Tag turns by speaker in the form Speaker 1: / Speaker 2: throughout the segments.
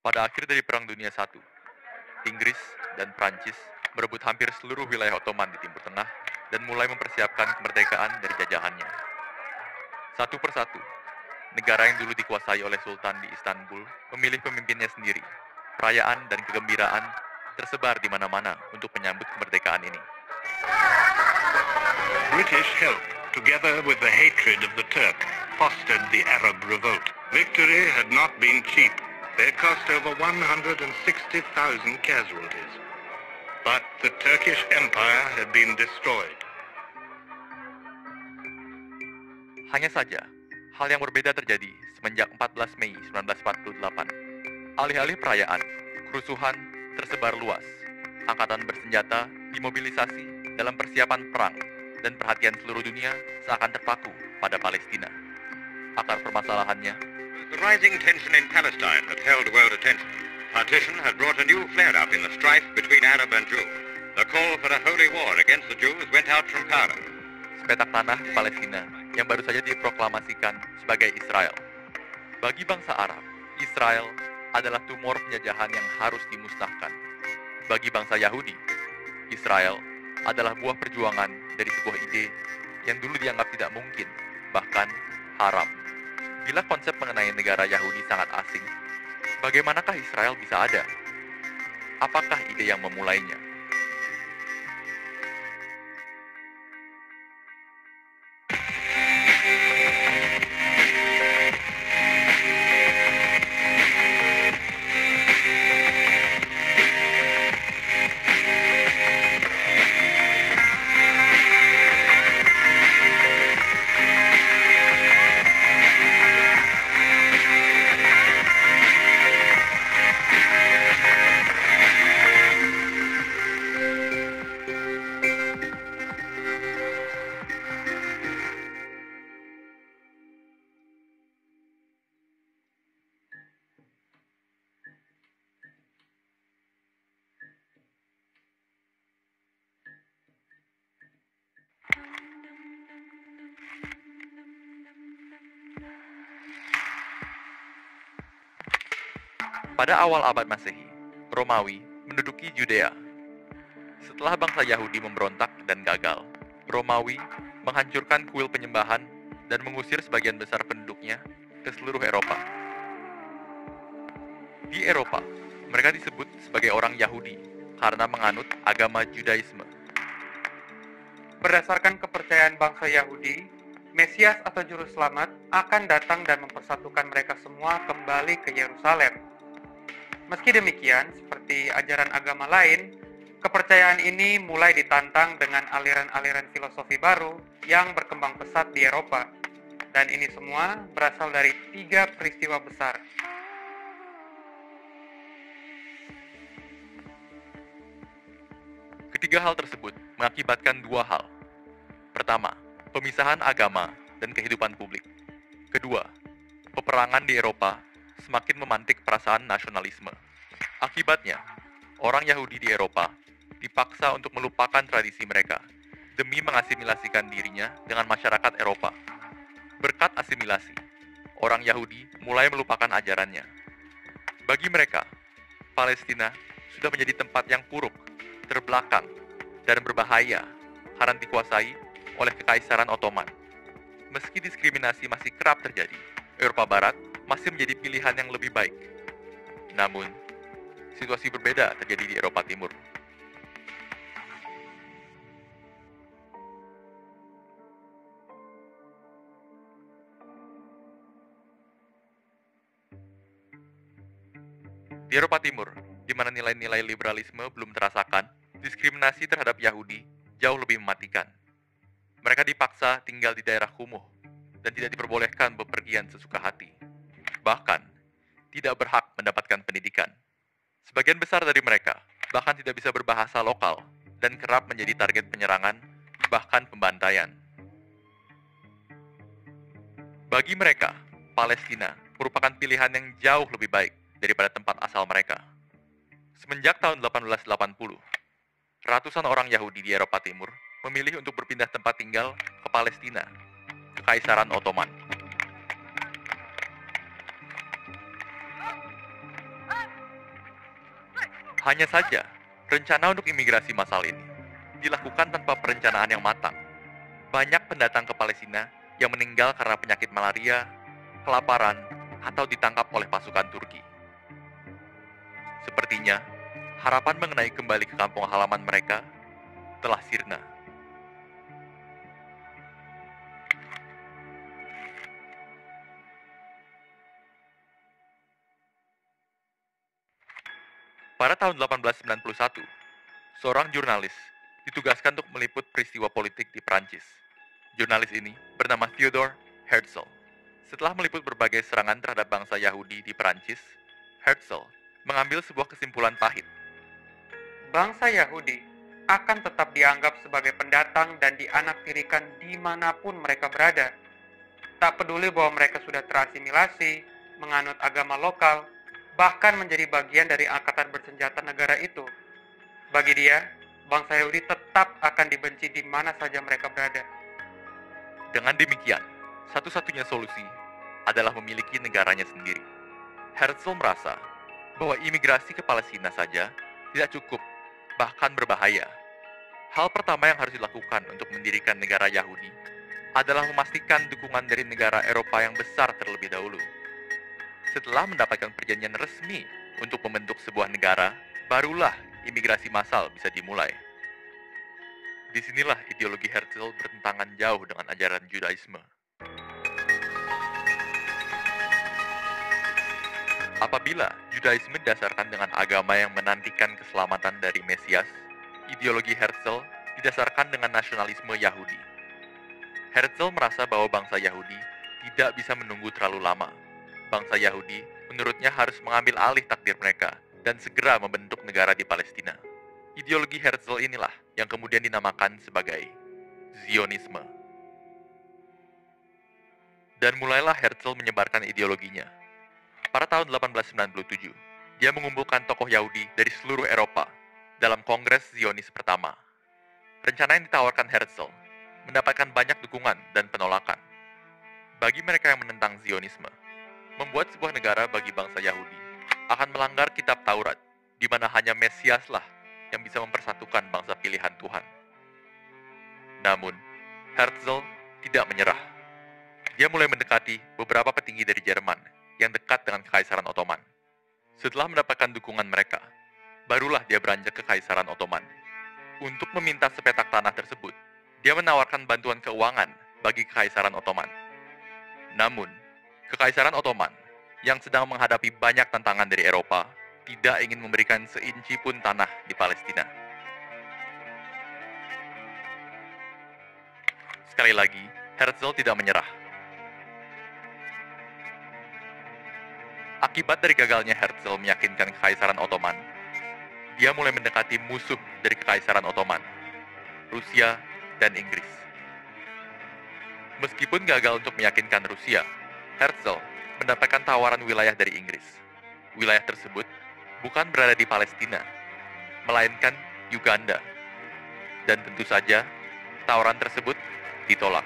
Speaker 1: Pada akhir dari Perang Dunia I, Inggris dan Prancis merebut hampir seluruh wilayah Ottoman di Timur Tengah dan mulai mempersiapkan kemerdekaan dari jajahannya. Satu persatu, negara yang dulu dikuasai oleh Sultan di Istanbul memilih pemimpinnya sendiri. Perayaan dan kegembiraan tersebar di mana-mana untuk menyambut kemerdekaan ini.
Speaker 2: British help, together with the hatred of the Turk, fostered the Arab revolt. Victory had not been cheap. They cost over 160,000 casualties. But the Turkish Empire had been destroyed.
Speaker 1: Hanya saja, hal yang berbeda terjadi semenjak 14 Mei 1948. Alih-alih perayaan, kerusuhan tersebar luas. Angkatan bersenjata dimobilisasi dalam persiapan perang dan perhatian seluruh dunia seakan terpaku pada Palestina. Akar permasalahannya,
Speaker 3: The rising tension in Palestine had held world attention. Partition had brought a new flare-up in the strife between Arab and Jew. The call for a holy war against the Jews went out from power.
Speaker 1: sepetak tanah di Palestina yang baru saja diproklamasikan sebagai Israel. Bagi bangsa Arab, Israel adalah tumor penjajahan yang harus dimusnahkan. Bagi bangsa Yahudi, Israel adalah buah perjuangan dari sebuah ide yang dulu dianggap tidak mungkin, bahkan haram. Bila konsep mengenai negara Yahudi sangat asing, bagaimanakah Israel bisa ada? Apakah ide yang memulainya? Pada awal abad Masehi, Romawi menduduki Yudea. Setelah bangsa Yahudi memberontak dan gagal, Romawi menghancurkan kuil penyembahan dan mengusir sebagian besar penduduknya ke seluruh Eropa. Di Eropa, mereka disebut sebagai orang Yahudi karena menganut agama Judaisme.
Speaker 4: Berdasarkan kepercayaan bangsa Yahudi, Mesias atau Juru Selamat akan datang dan mempersatukan mereka semua kembali ke Yerusalem. Meski demikian, seperti ajaran agama lain, kepercayaan ini mulai ditantang dengan aliran-aliran filosofi baru yang berkembang pesat di Eropa. Dan ini semua berasal dari 3 peristiwa besar.
Speaker 1: Ketiga hal tersebut mengakibatkan 2 hal. Pertama, pemisahan agama dan kehidupan publik. Kedua, peperangan di Eropa semakin memantik perasaan nasionalisme. Akibatnya, orang Yahudi di Eropa dipaksa untuk melupakan tradisi mereka demi mengasimilasikan dirinya dengan masyarakat Eropa. Berkat asimilasi, orang Yahudi mulai melupakan ajarannya. Bagi mereka, Palestina sudah menjadi tempat yang buruk, terbelakang, dan berbahaya karena dikuasai oleh Kekaisaran Ottoman. Meski diskriminasi masih kerap terjadi, Eropa Barat masih menjadi pilihan yang lebih baik. Namun, situasi berbeda terjadi di Eropa Timur. Di Eropa Timur, di mana nilai-nilai liberalisme belum terasakan, diskriminasi terhadap Yahudi jauh lebih mematikan. Mereka dipaksa tinggal di daerah kumuh dan tidak diperbolehkan bepergian sesuka hati. Bahkan, tidak berhak mendapatkan pendidikan. Sebagian besar dari mereka bahkan tidak bisa berbahasa lokal dan kerap menjadi target penyerangan, bahkan pembantaian. Bagi mereka, Palestina merupakan pilihan yang jauh lebih baik daripada tempat asal mereka. Semenjak tahun 1880, ratusan orang Yahudi di Eropa Timur memilih untuk berpindah tempat tinggal ke Palestina, Kekaisaran Ottoman. Hanya saja, rencana untuk imigrasi massal ini dilakukan tanpa perencanaan yang matang. Banyak pendatang ke Palestina yang meninggal karena penyakit malaria, kelaparan, atau ditangkap oleh pasukan Turki. Sepertinya, harapan mengenai kembali ke kampung halaman mereka telah sirna. Pada tahun 1891, seorang jurnalis ditugaskan untuk meliput peristiwa politik di Prancis. Jurnalis ini bernama Theodor Herzl. Setelah meliput berbagai serangan terhadap bangsa Yahudi di Prancis, Herzl mengambil sebuah kesimpulan pahit.
Speaker 4: Bangsa Yahudi akan tetap dianggap sebagai pendatang dan dianaktirikan dimanapun mereka berada. Tak peduli bahwa mereka sudah terasimilasi, menganut agama lokal, bahkan menjadi bagian dari angkatan bersenjata negara itu. Bagi dia, bangsa Yahudi tetap akan dibenci di mana saja mereka berada.
Speaker 1: Dengan demikian, satu-satunya solusi adalah memiliki negaranya sendiri. Herzl merasa bahwa imigrasi ke Palestina saja tidak cukup, bahkan berbahaya. Hal pertama yang harus dilakukan untuk mendirikan negara Yahudi adalah memastikan dukungan dari negara Eropa yang besar terlebih dahulu. Setelah mendapatkan perjanjian resmi untuk membentuk sebuah negara, barulah imigrasi massal bisa dimulai. Disinilah ideologi Herzl bertentangan jauh dengan ajaran Judaisme. Apabila Judaisme didasarkan dengan agama yang menantikan keselamatan dari Mesias, ideologi Herzl didasarkan dengan nasionalisme Yahudi. Herzl merasa bahwa bangsa Yahudi tidak bisa menunggu terlalu lama. Bangsa Yahudi menurutnya harus mengambil alih takdir mereka dan segera membentuk negara di Palestina. Ideologi Herzl inilah yang kemudian dinamakan sebagai Zionisme. Dan mulailah Herzl menyebarkan ideologinya. Pada tahun 1897, dia mengumpulkan tokoh Yahudi dari seluruh Eropa dalam Kongres Zionis pertama. Rencana yang ditawarkan Herzl mendapatkan banyak dukungan dan penolakan. Bagi mereka yang menentang Zionisme, membuat sebuah negara bagi bangsa Yahudi akan melanggar kitab Taurat, di mana hanya Mesiaslah yang bisa mempersatukan bangsa pilihan Tuhan. Namun, Herzl tidak menyerah. Dia mulai mendekati beberapa petinggi dari Jerman yang dekat dengan Kekaisaran Ottoman. Setelah mendapatkan dukungan mereka, barulah dia beranjak ke Kekaisaran Ottoman. Untuk meminta sepetak tanah tersebut, dia menawarkan bantuan keuangan bagi Kekaisaran Ottoman. Namun, Kekaisaran Ottoman yang sedang menghadapi banyak tantangan dari Eropa tidak ingin memberikan seinci pun tanah di Palestina. Sekali lagi, Herzl tidak menyerah. Akibat dari gagalnya Herzl meyakinkan Kekaisaran Ottoman, dia mulai mendekati musuh dari Kekaisaran Ottoman, Rusia dan Inggris. Meskipun gagal untuk meyakinkan Rusia, Herzl mendapatkan tawaran wilayah dari Inggris. Wilayah tersebut bukan berada di Palestina, melainkan Uganda. Dan tentu saja, tawaran tersebut ditolak.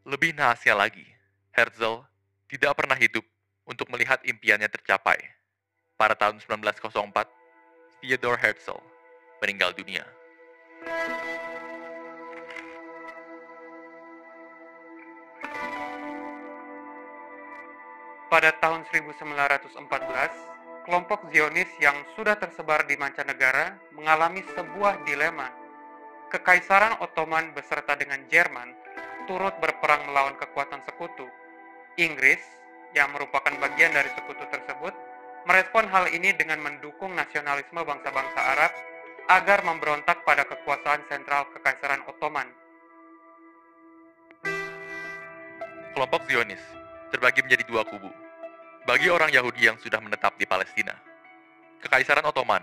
Speaker 1: Lebih nahasnya lagi, Herzl tidak pernah hidup untuk melihat impiannya tercapai. Pada tahun 1904, Theodor Herzl meninggal dunia.
Speaker 4: Pada tahun 1914, kelompok Zionis yang sudah tersebar di mancanegara mengalami sebuah dilema. Kekaisaran Ottoman beserta dengan Jerman turut berperang melawan kekuatan sekutu. Inggris, yang merupakan bagian dari sekutu tersebut, merespon hal ini dengan mendukung nasionalisme bangsa-bangsa Arab agar memberontak pada kekuasaan sentral Kekaisaran Ottoman.
Speaker 1: Kelompok Zionis terbagi menjadi dua kubu. Bagi orang Yahudi yang sudah menetap di Palestina, Kekaisaran Ottoman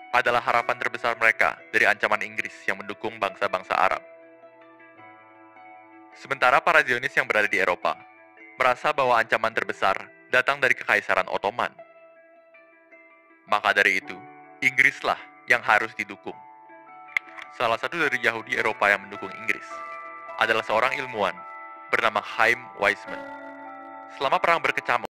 Speaker 1: adalah harapan terbesar mereka dari ancaman Inggris yang mendukung bangsa-bangsa Arab. Sementara para Zionis yang berada di Eropa merasa bahwa ancaman terbesar datang dari Kekaisaran Ottoman. Maka dari itu, Inggrislah yang harus didukung. Salah satu dari Yahudi Eropa yang mendukung Inggris adalah seorang ilmuwan bernama Chaim Weizmann. Selama perang berkecamuk